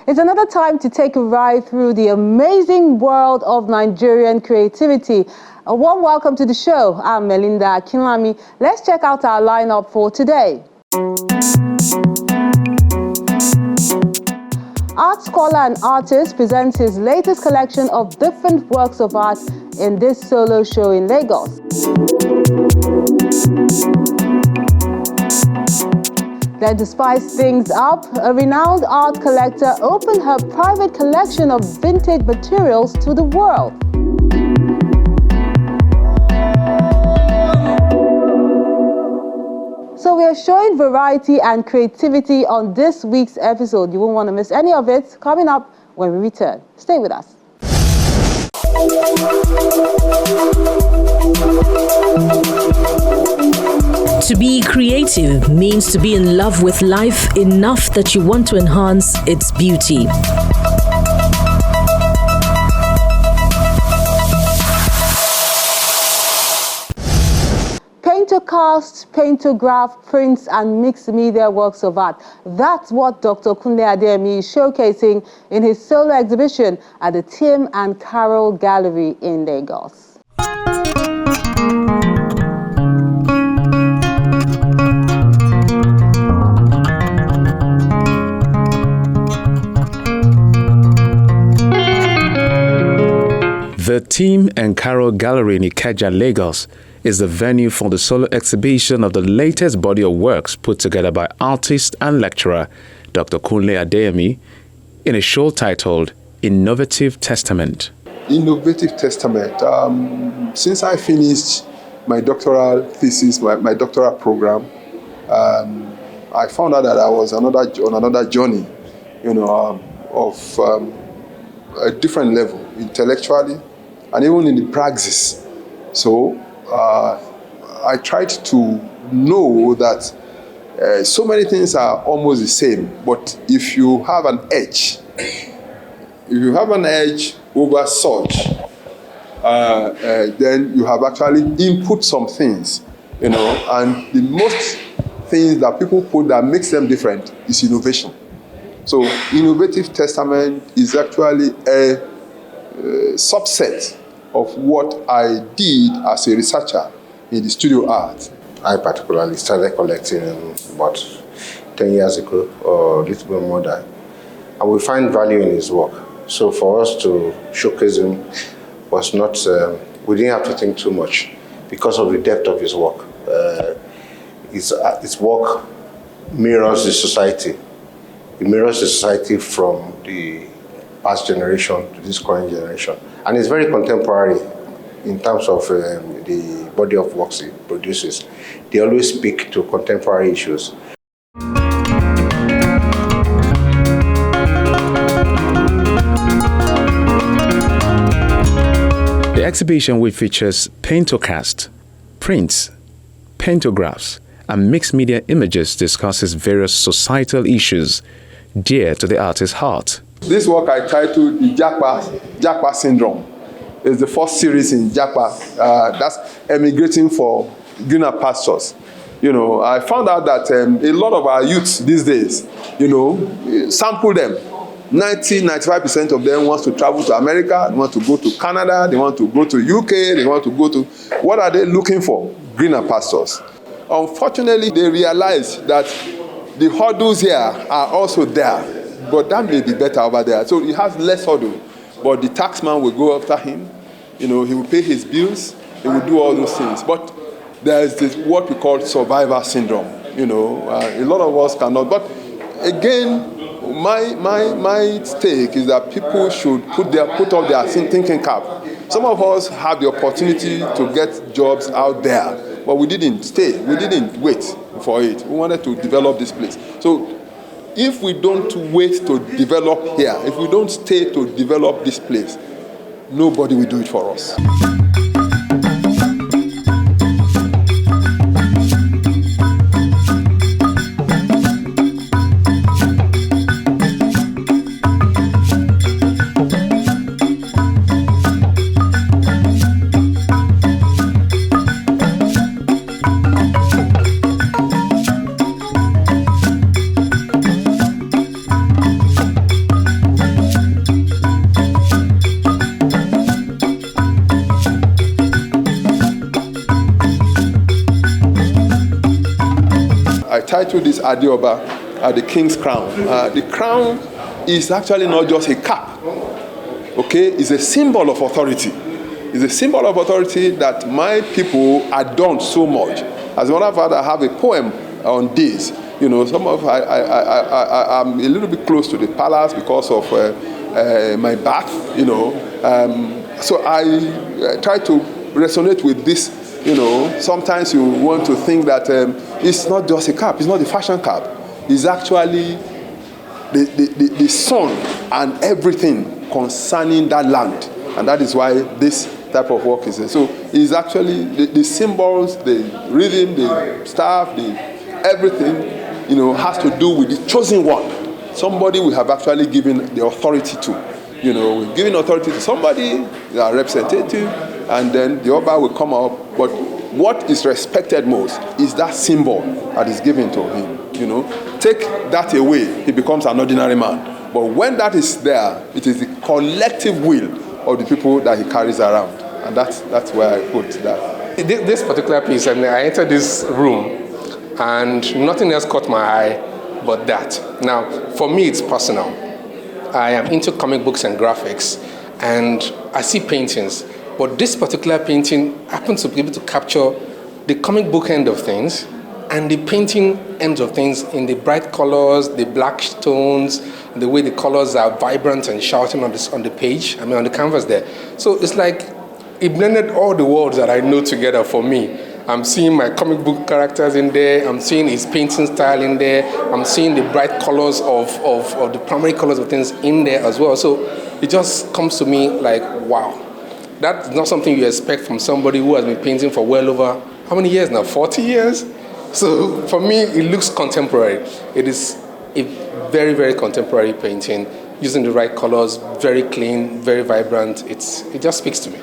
It's another time to take a ride through the amazing world of Nigerian creativity. A warm welcome to the show. I'm Melinda Akinlami. Let's check out our lineup for today. Art scholar and artist presents his latest collection of different works of art in this solo show in Lagos. Then to spice things up, a renowned art collector opened her private collection of vintage materials to the world. So we are showing variety and creativity on this week's episode. You won't want to miss any of it. Coming up when we return. Stay with us. To be creative means to be in love with life enough that you want to enhance its beauty. Paintercast, paintograph, prints, and mixed media works of art. That's what Dr. Kunle Adeyemi is showcasing in his solo exhibition at the Tim and Carol Gallery in Lagos. The Tim and Carol Gallery in Ikeja, Lagos is the venue for the solo exhibition of the latest body of works put together by artist and lecturer Dr. Kunle Adeyemi in a show titled Innovative Testament. Innovative Testament. Since I finished my doctoral thesis, my doctoral program, I found out that I was on another journey, of a different level, intellectually, and even in the praxis. So I tried to know that so many things are almost the same, but if you have an edge, over such, then you have actually input some things, and the most things that people put that makes them different is innovation. So Innovative Testament is actually a subset of what I did as a researcher in the studio art. I particularly started collecting about 10 years ago, or a little bit more than, and we find value in his work. So for us to showcase him was not, we didn't have to think too much because of the depth of his work. His work mirrors the society. It mirrors the society from the past generation to this current generation. And it's very contemporary in terms of the body of works it produces. They always speak to contemporary issues. The exhibition, which features paintercast, prints, paintographs, and mixed media images, discusses various societal issues dear to the artist's heart. This work I titled the Japa Syndrome. It's the first series in Japa. That's emigrating for greener pastures. I found out that a lot of our youths these days, sample them. 95% of them wants to travel to America, they want to go to Canada, they want to go to UK, they want to go to... What are they looking for? Greener pastures. Unfortunately, they realize that the hurdles here are also there, but that may be better over there. So he has less hurdle, but the taxman will go after him. He will pay his bills. He will do all those things. But there is this what we call survivor syndrome. A lot of us cannot. But again, my stake is that people should put off their thinking cap. Some of us have the opportunity to get jobs out there, but we didn't stay. We didn't wait for it. We wanted to develop this place. So if we don't wait to develop here, if we don't stay to develop this place, nobody will do it for us. titled this Adeoba, the King's Crown. The crown is actually not just a cap, okay? It's a symbol of authority. It's a symbol of authority that my people adorn so much. As a matter of fact, I have a poem on this. I'm a little bit close to the palace because of my bath, so I try to resonate with this. Sometimes you want to think that it's not just a cap, it's not a fashion cap. It's actually the sun and everything concerning that land. And that is why this type of work is there. So it's actually the symbols, the rhythm, the staff, everything, has to do with the chosen one. Somebody we have actually given the authority to. We're giving authority to somebody, a representative, and then the Oba will come up. But what is respected most is that symbol that is given to him. Take that away, he becomes an ordinary man. But when that is there, it is the collective will of the people that he carries around. And that's where I put that. This particular piece, I entered this room and nothing else caught my eye but that. Now, for me, it's personal. I am into comic books and graphics, and I see paintings. But this particular painting happens to be able to capture the comic book end of things and the painting ends of things in the bright colors, the black tones, the way the colors are vibrant and shouting on the page, on the canvas there. So it's like it blended all the worlds that I know together for me. I'm seeing my comic book characters in there, I'm seeing his painting style in there, I'm seeing the bright colors of the primary colors of things in there as well. So it just comes to me like, wow. That's not something you expect from somebody who has been painting for well over, how many years now, 40 years? So for me, it looks contemporary. It is a very, very contemporary painting, using the right colors, very clean, very vibrant. It just speaks to me.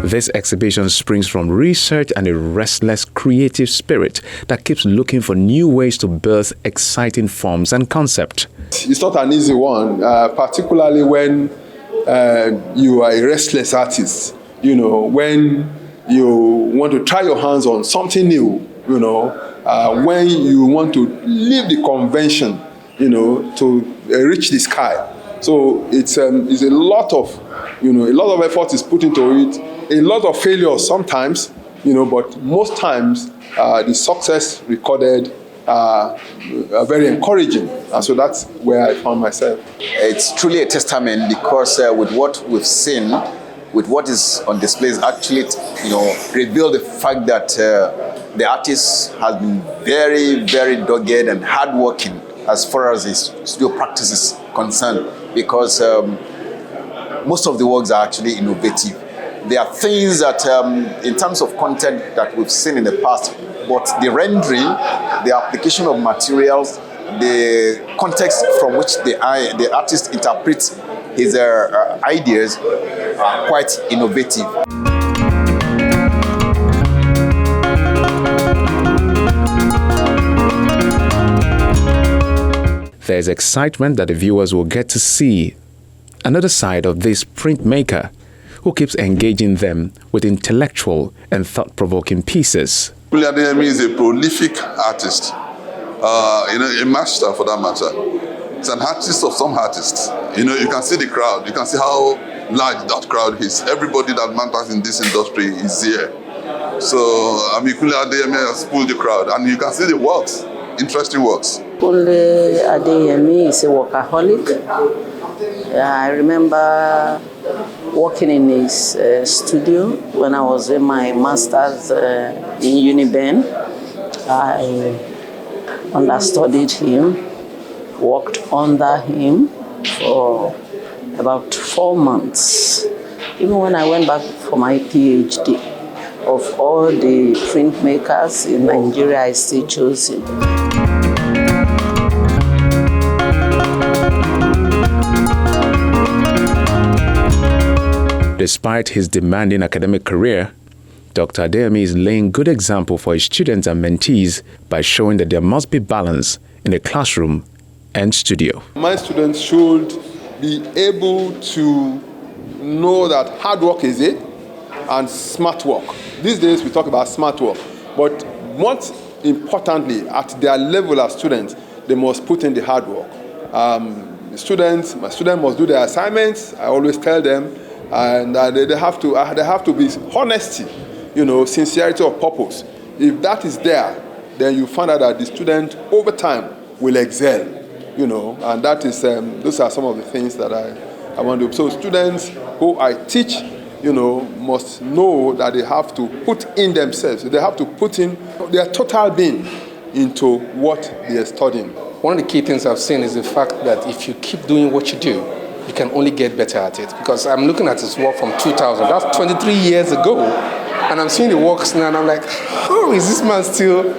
This exhibition springs from research and a restless creative spirit that keeps looking for new ways to birth exciting forms and concepts. It's not an easy one, particularly when you are a restless artist. When you want to try your hands on something new, when you want to leave the convention, to reach the sky. So it's a lot of effort is put into it. A lot of failures sometimes, but most times the success recorded are very encouraging. And so that's where I found myself. It's truly a testament because with what we've seen, with what is on display, is actually, reveal the fact that the artist has been very, very dogged and hardworking as far as his studio practice is concerned, because most of the works are actually innovative. There are things that, in terms of content that we've seen in the past, but the rendering, the application of materials, the context from which the artist interprets his ideas are quite innovative. There's excitement that the viewers will get to see another side of this printmaker who keeps engaging them with intellectual and thought-provoking pieces. Adeyemi is a prolific artist, a master for that matter. It's an artist of some artists. You can see the crowd. You can see how large that crowd is. Everybody that matters in this industry is here. So, Adeyemi has pulled the crowd, and you can see the works, interesting works. Adeyemi is a workaholic. I remember working in his studio when I was in my master's in Uniben. I understudied him, worked under him for about 4 months. Even when I went back for my PhD, of all the printmakers in Nigeria, I still chose him. Despite his demanding academic career, Dr. Adeyemi is laying good example for his students and mentees by showing that there must be balance in the classroom and studio. My students should be able to know that hard work is it and smart work. These days we talk about smart work, but most importantly, at their level as students, they must put in the hard work. My students must do their assignments. I always tell them, and they have to be honesty, sincerity of purpose. If that is there, then you find out that the student over time will excel, and that is those are some of the things that I want to do. So students who I teach, must know that they have to put in themselves. They have to put in their total being into what they are studying. One of the key things I've seen is the fact that if you keep doing what you do, you can only get better at it. Because I'm looking at his work from 2000. That's 23 years ago. And I'm seeing the works now, and I'm like, how is this man still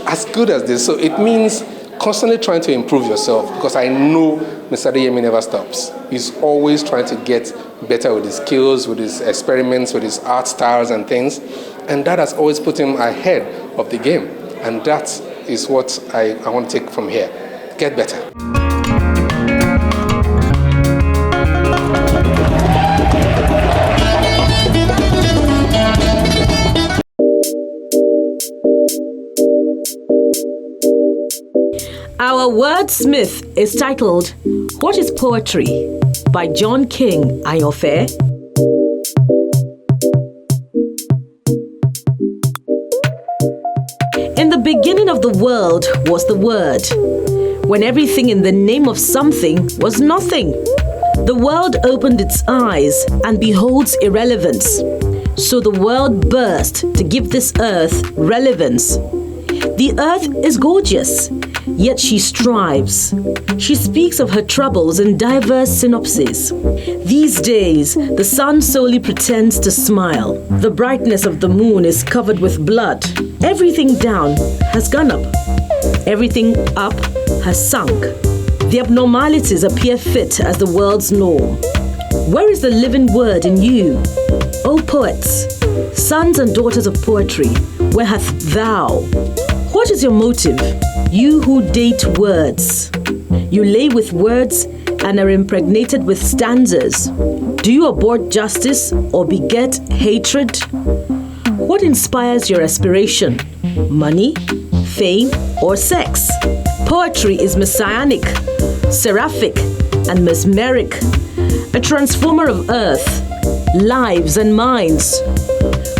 as good as this? So it means constantly trying to improve yourself, because I know Mr. Adeyemi never stops. He's always trying to get better with his skills, with his experiments, with his art styles and things. And that has always put him ahead of the game. And that is what I want to take from here. Get better. Our wordsmith is titled, What is Poetry? By John King Ayofe. In the beginning of the world was the Word, when everything in the name of something was nothing. The world opened its eyes and beholds irrelevance. So the world burst to give this earth relevance. The earth is gorgeous, yet she strives. She speaks of her troubles in diverse synopses. These days, the sun solely pretends to smile. The brightness of the moon is covered with blood. Everything down has gone up. Everything up has sunk. The abnormalities appear fit as the world's norm. Where is the living word in you? O poets, sons and daughters of poetry, where hath thou? What is your motive? You who date words. You lay with words and are impregnated with stanzas. Do you abort justice or beget hatred? What inspires your aspiration? Money, fame, or sex? Poetry is messianic, seraphic, and mesmeric, a transformer of earth, lives, and minds.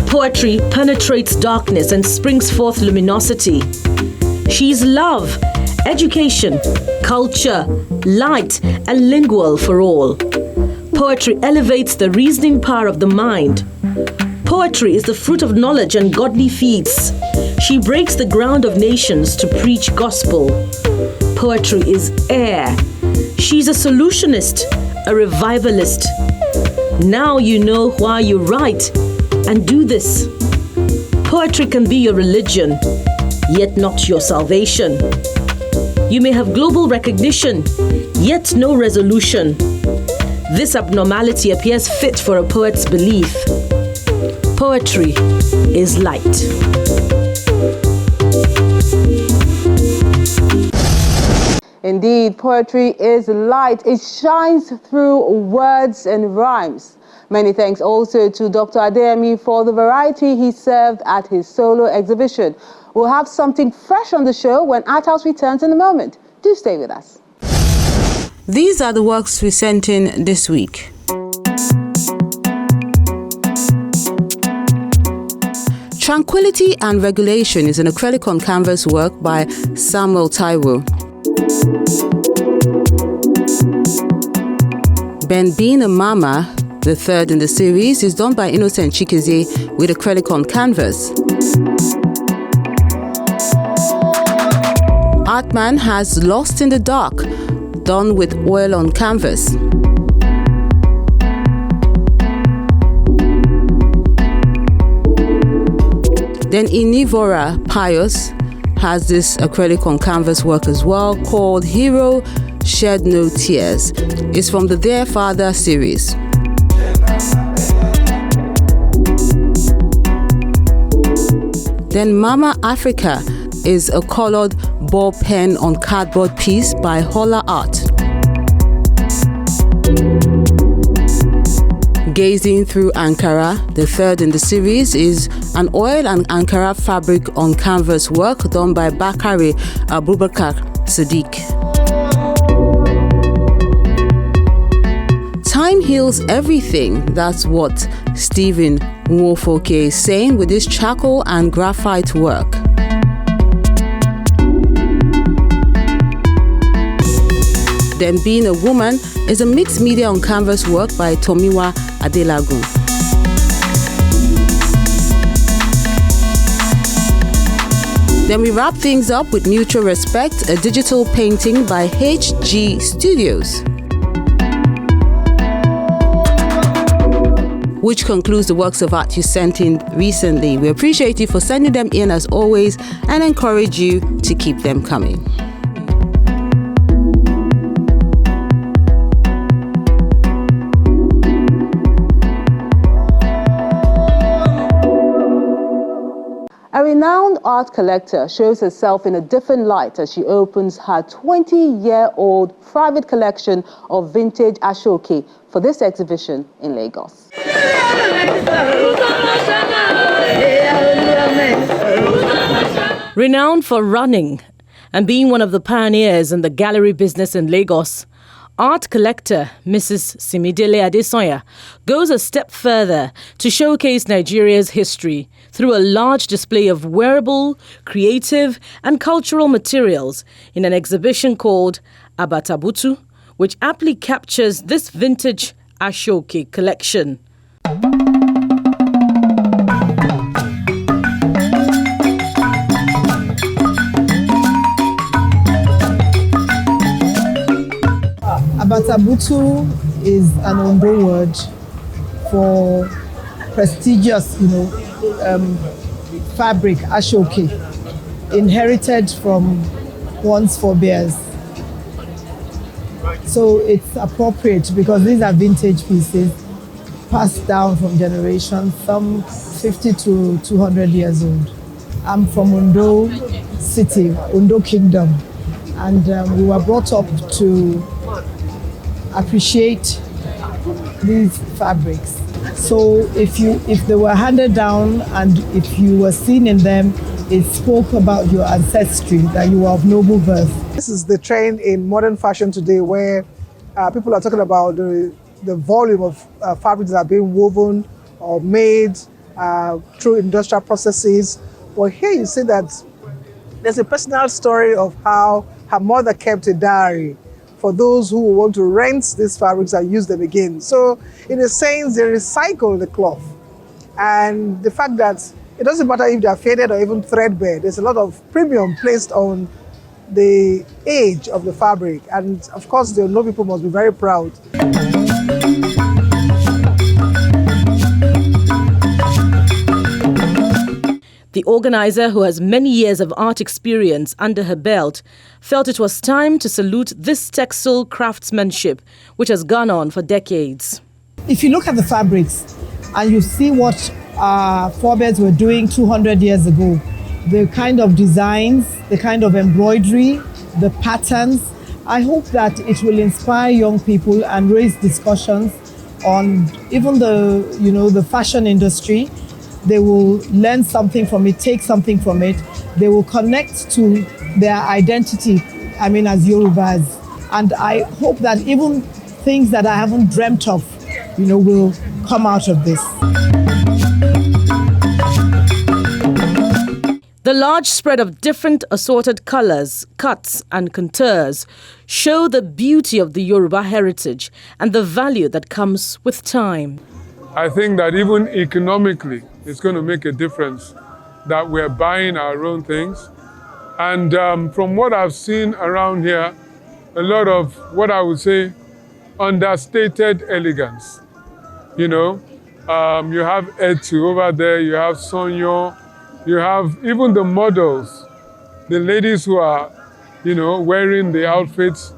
Poetry penetrates darkness and springs forth luminosity. She is love, education, culture, light, and lingual for all. Poetry elevates the reasoning power of the mind. Poetry is the fruit of knowledge and godly feats. She breaks the ground of nations to preach gospel. Poetry is air. She's a solutionist, a revivalist. Now you know why you write and do this. Poetry can be your religion, yet not your salvation. You may have global recognition, yet no resolution. This abnormality appears fit for a poet's belief. Poetry is light. Indeed, poetry is light. It shines through words and rhymes. Many thanks also to Dr. Adeyemi for the variety he served at his solo exhibition. We'll have something fresh on the show when ArtHouse returns in a moment. Do stay with us. These are the works we sent in this week. Tranquility and Regulation is an acrylic on canvas work by Samuel Taiwo. Ben Being a Mama, the third in the series, is done by Innocent Chikeze with acrylic on canvas. Artman has Lost in the Dark, done with oil on canvas. Then Inivora Pius has this acrylic on canvas work as well, called Hero Shed No Tears. It's from the Dear Father series. Then Mama Africa is a colored ball pen on cardboard piece by Holla Art. Gazing Through Ankara, the third in the series, is an oil and Ankara fabric on canvas work done by Bakari Abubakar Sadiq. Time heals everything. That's what Stephen Nwofoke is saying with his charcoal and graphite work. Then Being a Woman is a mixed media on canvas work by Tomiwa Adelagun. Then we wrap things up with Mutual Respect, a digital painting by HG Studios, which concludes the works of art you sent in recently. We appreciate you for sending them in as always and encourage you to keep them coming. A renowned art collector shows herself in a different light as she opens her 20-year-old private collection of vintage Ashoke for this exhibition in Lagos. Renowned for running and being one of the pioneers in the gallery business in Lagos, art collector Mrs. Sinmidele Adesanya goes a step further to showcase Nigeria's history through a large display of wearable, creative and cultural materials in an exhibition called Abatabutu, which aptly captures this vintage Ashoke collection. Abatabutu is an Ondo word for prestigious, fabric, Ashoke, inherited from one's forebears. So it's appropriate because these are vintage pieces passed down from generations, some 50 to 200 years old. I'm from Ondo City, Ondo Kingdom, and we were brought up to appreciate these fabrics. So if they were handed down and if you were seen in them, it spoke about your ancestry, that you were of noble birth. This is the trend in modern fashion today where people are talking about the volume of fabrics that are being woven or made through industrial processes. But here you see that there's a personal story of how her mother kept a diary for those who want to rent these fabrics and use them again. So in a sense, they recycle the cloth. And the fact that it doesn't matter if they're faded or even threadbare, there's a lot of premium placed on the age of the fabric. And of course, the Ondo people must be very proud. The organizer, who has many years of art experience under her belt, felt it was time to salute this textile craftsmanship, which has gone on for decades. If you look at the fabrics and you see what our forebears were doing 200 years ago, the kind of designs, the kind of embroidery, the patterns, I hope that it will inspire young people and raise discussions on even the fashion industry. They will learn something from it, take something from it. They will connect to their identity, as Yorubas. And I hope that even things that I haven't dreamt of, will come out of this. The large spread of different assorted colors, cuts and contours show the beauty of the Yoruba heritage and the value that comes with time. I think that even economically, it's going to make a difference that we're buying our own things. And from what I've seen around here, a lot of what I would say understated elegance. You have Etu over there, you have Sonyo, you have even the models, the ladies who are, wearing the outfits,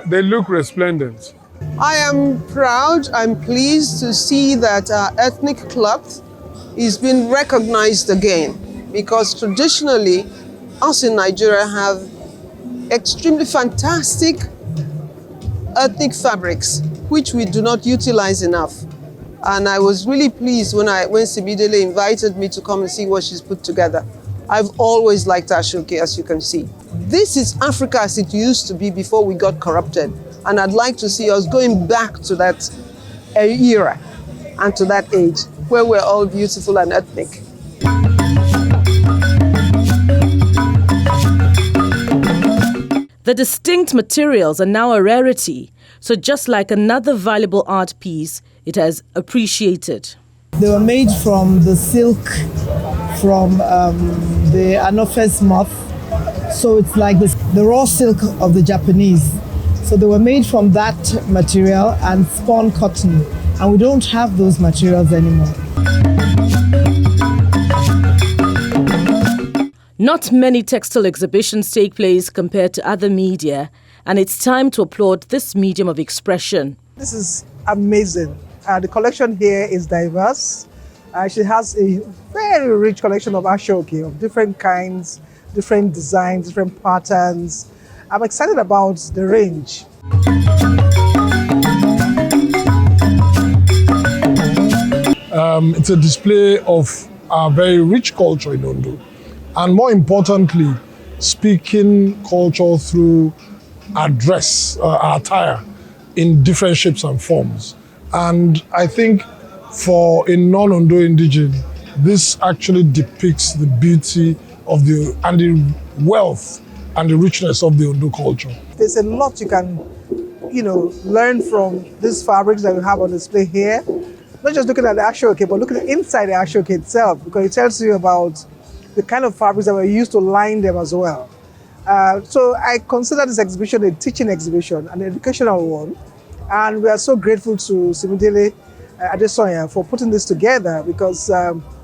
they look resplendent. I am proud, I'm pleased to see that our ethnic cloth is being recognized again, because traditionally, us in Nigeria have extremely fantastic ethnic fabrics, which we do not utilize enough. And I was really pleased when Sinmidele invited me to come and see what she's put together. I've always liked Ashoke, as you can see. This is Africa as it used to be before we got corrupted. And I'd like to see us going back to that era and to that age where we're all beautiful and ethnic. The distinct materials are now a rarity, so just like another valuable art piece, it has appreciated. They were made from the silk from the Anopheles moth, so it's like the raw silk of the Japanese. So they were made from that material and spun cotton, and we don't have those materials anymore. Not many textile exhibitions take place compared to other media, and it's time to applaud this medium of expression. This is amazing. The collection here is diverse. She has a very rich collection of Ashoke of different kinds, different designs, different patterns. I'm excited about the range. It's a display of our very rich culture in Ondo. And more importantly, speaking culture through our dress, our attire in different shapes and forms. And I think for a non-Ondo indigene, this actually depicts the beauty of the wealth and the richness of the Ondo culture. There's a lot you can, learn from these fabrics that we have on display here. Not just looking at the Ashoke, but looking inside the Ashoke itself, because it tells you about the kind of fabrics that were used to line them as well. So I consider this exhibition a teaching exhibition, an educational one. And we are so grateful to Sinmidele Adesanya for putting this together, because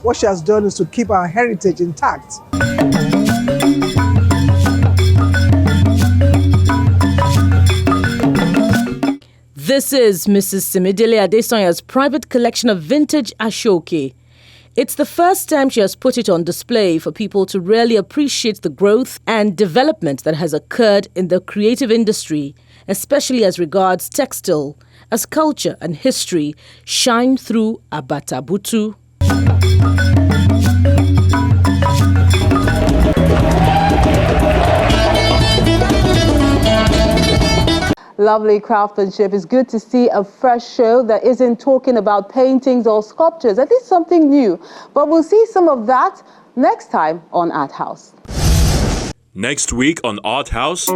what she has done is to keep our heritage intact. This is Mrs. Sinmidele Adesanya's private collection of vintage Ashoke. It's the first time she has put it on display for people to really appreciate the growth and development that has occurred in the creative industry, especially as regards textile, as culture and history shine through Abatabutu. Lovely craftsmanship. It's good to see a fresh show that isn't talking about paintings or sculptures, at least something new. But we'll see some of that next time on ArtHouse. Next week on ArtHouse.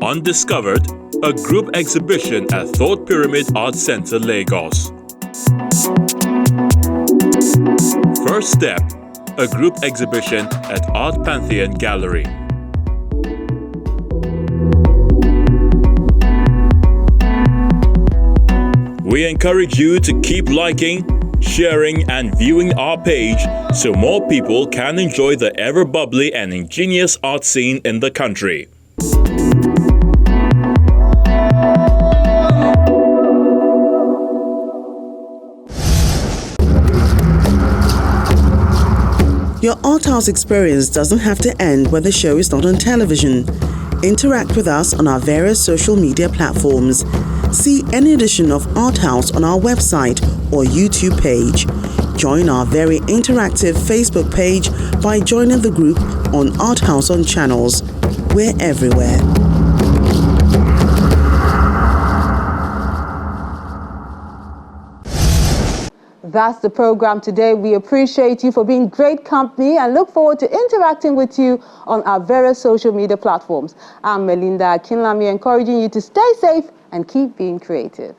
Undiscovered, a group exhibition at Thought Pyramid Art Center, Lagos. First Step, a group exhibition at Art Pantheon Gallery. We encourage you to keep liking, sharing, and viewing our page so more people can enjoy the ever-bubbly and ingenious art scene in the country. Your ArtHouse experience doesn't have to end when the show is not on television. Interact with us on our various social media platforms. See any edition of ArtHouse on our website or YouTube page. Join our very interactive Facebook page by joining the group on ArtHouse on Channels. We're everywhere. That's the program today. We appreciate you for being great company and look forward to interacting with you on our various social media platforms. I'm Melinda Akinlami, encouraging you to stay safe and keep being creative.